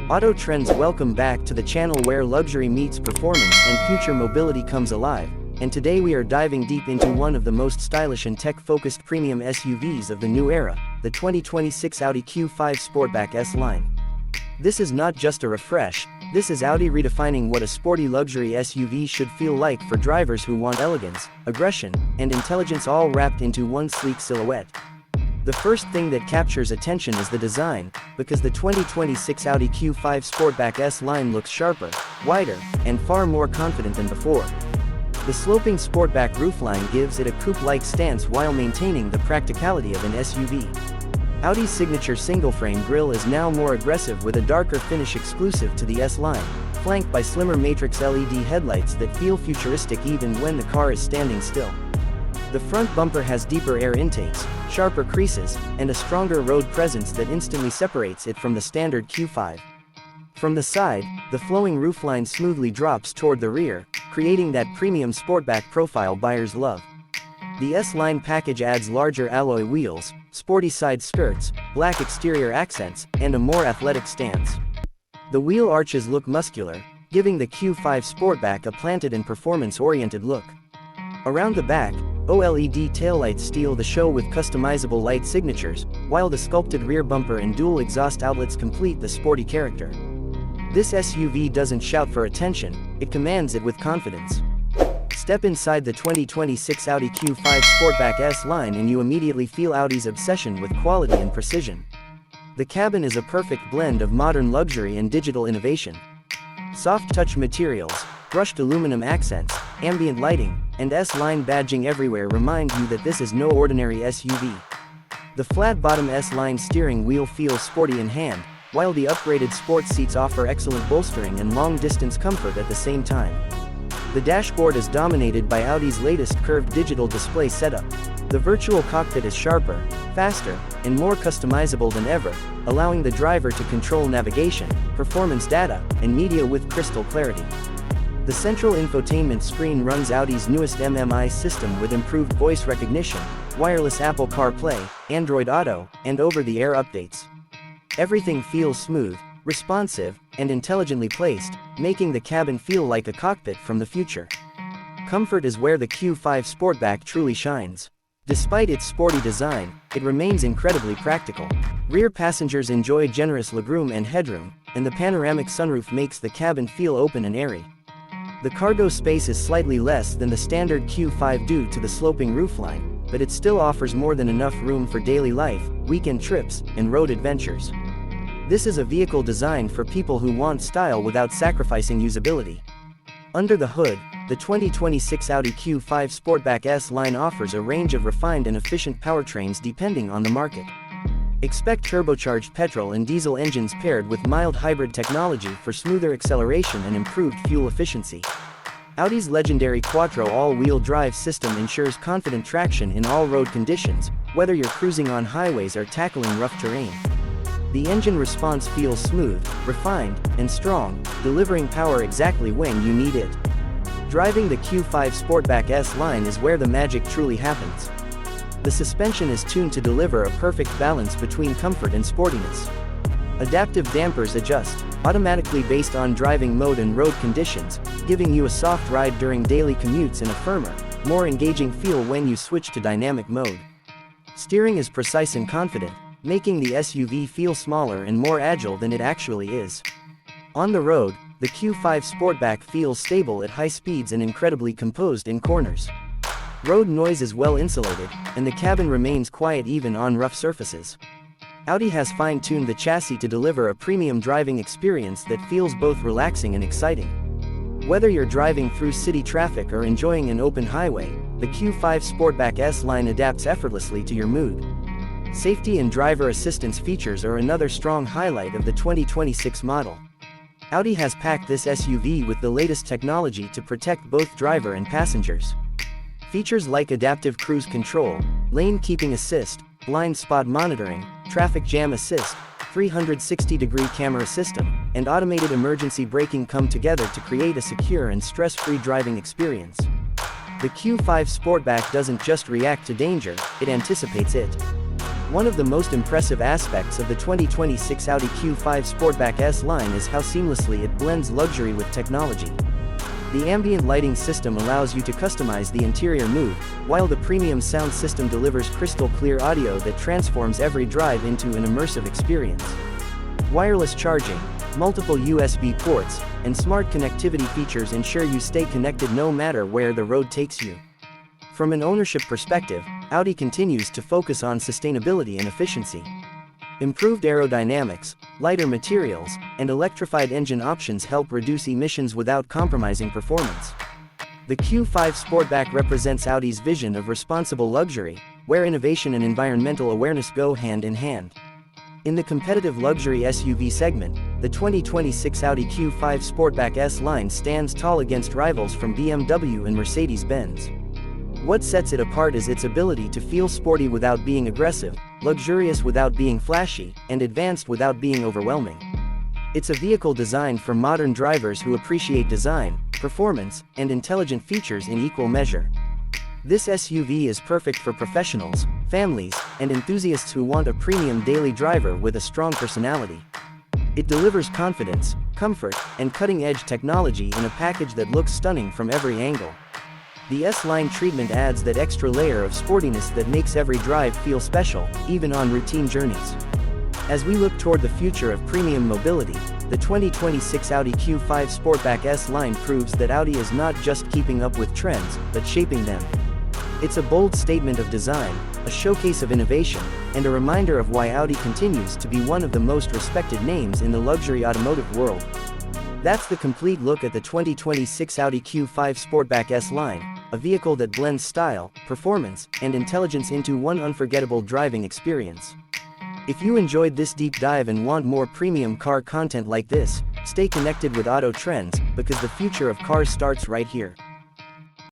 AutoTrendz, welcome back to the channel where luxury meets performance and future mobility comes alive, and today we are diving deep into one of the most stylish and tech-focused premium SUVs of the new era, the 2026 Audi Q5 Sportback S line. This is not just a refresh, this is Audi redefining what a sporty luxury SUV should feel like for drivers who want elegance, aggression, and intelligence all wrapped into one sleek silhouette. The first thing that captures attention is the design, because the 2026 Audi Q5 Sportback S line looks sharper, wider, and far more confident than before. The sloping Sportback roofline gives it a coupe-like stance while maintaining the practicality of an SUV. Audi's signature single-frame grille is now more aggressive with a darker finish exclusive to the S line, flanked by slimmer matrix LED headlights that feel futuristic even when the car is standing still. The front bumper has deeper air intakes, sharper creases, and a stronger road presence that instantly separates it from the standard Q5. From the side, the flowing roofline smoothly drops toward the rear, creating that premium sportback profile buyers love. The S-Line package adds larger alloy wheels, sporty side skirts, black exterior accents, and a more athletic stance. The wheel arches look muscular, giving the Q5 Sportback a planted and performance-oriented look. Around the back, OLED taillights steal the show with customizable light signatures, while the sculpted rear bumper and dual exhaust outlets complete the sporty character. This SUV doesn't shout for attention, it commands it with confidence. Step inside the 2026 Audi Q5 Sportback S line and you immediately feel Audi's obsession with quality and precision. The cabin is a perfect blend of modern luxury and digital innovation. Soft touch materials, brushed aluminum accents, ambient lighting, and S-Line badging everywhere remind you that this is no ordinary SUV. The flat-bottom S-Line steering wheel feels sporty in hand, while the upgraded sports seats offer excellent bolstering and long-distance comfort at the same time. The dashboard is dominated by Audi's latest curved digital display setup. The virtual cockpit is sharper, faster, and more customizable than ever, allowing the driver to control navigation, performance data, and media with crystal clarity. The central infotainment screen runs Audi's newest MMI system with improved voice recognition, wireless Apple CarPlay, Android Auto, and over-the-air updates. Everything feels smooth, responsive, and intelligently placed, making the cabin feel like a cockpit from the future. Comfort is where the Q5 Sportback truly shines. Despite its sporty design, it remains incredibly practical. Rear passengers enjoy generous legroom and headroom, and the panoramic sunroof makes the cabin feel open and airy. The cargo space is slightly less than the standard Q5 due to the sloping roofline, but it still offers more than enough room for daily life, weekend trips, and road adventures. This is a vehicle designed for people who want style without sacrificing usability. Under the hood, the 2026 Audi Q5 Sportback S line offers a range of refined and efficient powertrains depending on the market. Expect turbocharged petrol and diesel engines paired with mild hybrid technology for smoother acceleration and improved fuel efficiency. Audi's legendary Quattro all-wheel drive system ensures confident traction in all road conditions, whether you're cruising on highways or tackling rough terrain. The engine response feels smooth, refined, and strong, delivering power exactly when you need it. Driving the Q5 Sportback S line is where the magic truly happens. The suspension is tuned to deliver a perfect balance between comfort and sportiness. Adaptive dampers adjust automatically based on driving mode and road conditions, giving you a soft ride during daily commutes and a firmer, more engaging feel when you switch to dynamic mode. Steering is precise and confident, making the SUV feel smaller and more agile than it actually is. On the road, the Q5 Sportback feels stable at high speeds and incredibly composed in corners. Road noise is well insulated, and the cabin remains quiet even on rough surfaces. Audi has fine-tuned the chassis to deliver a premium driving experience that feels both relaxing and exciting. Whether you're driving through city traffic or enjoying an open highway, the Q5 Sportback S line adapts effortlessly to your mood. Safety and driver assistance features are another strong highlight of the 2026 model. Audi has packed this SUV with the latest technology to protect both driver and passengers. Features like adaptive cruise control, lane keeping assist, blind spot monitoring, traffic jam assist, 360-degree camera system, and automated emergency braking come together to create a secure and stress-free driving experience. The Q5 Sportback doesn't just react to danger, it anticipates it. One of the most impressive aspects of the 2026 Audi Q5 Sportback S line is how seamlessly it blends luxury with technology. The ambient lighting system allows you to customize the interior mood, while the premium sound system delivers crystal-clear audio that transforms every drive into an immersive experience. Wireless charging, multiple USB ports, and smart connectivity features ensure you stay connected no matter where the road takes you. From an ownership perspective, Audi continues to focus on sustainability and efficiency. Improved aerodynamics, lighter materials, and electrified engine options help reduce emissions without compromising performance. The Q5 Sportback represents Audi's vision of responsible luxury, where innovation and environmental awareness go hand in hand. In the competitive luxury SUV segment, the 2026 Audi Q5 Sportback S line stands tall against rivals from BMW and Mercedes-Benz. What sets it apart is its ability to feel sporty without being aggressive, luxurious without being flashy, and advanced without being overwhelming. It's a vehicle designed for modern drivers who appreciate design, performance, and intelligent features in equal measure. This SUV is perfect for professionals, families, and enthusiasts who want a premium daily driver with a strong personality. It delivers confidence, comfort, and cutting-edge technology in a package that looks stunning from every angle. The S-Line treatment adds that extra layer of sportiness that makes every drive feel special, even on routine journeys. As we look toward the future of premium mobility, the 2026 Audi Q5 Sportback S line proves that Audi is not just keeping up with trends, but shaping them. It's a bold statement of design, a showcase of innovation, and a reminder of why Audi continues to be one of the most respected names in the luxury automotive world. That's the complete look at the 2026 Audi Q5 Sportback S line, a vehicle that blends style, performance, and intelligence into one unforgettable driving experience. If you enjoyed this deep dive and want more premium car content like this, stay connected with AutoTrendz, because the future of cars starts right here.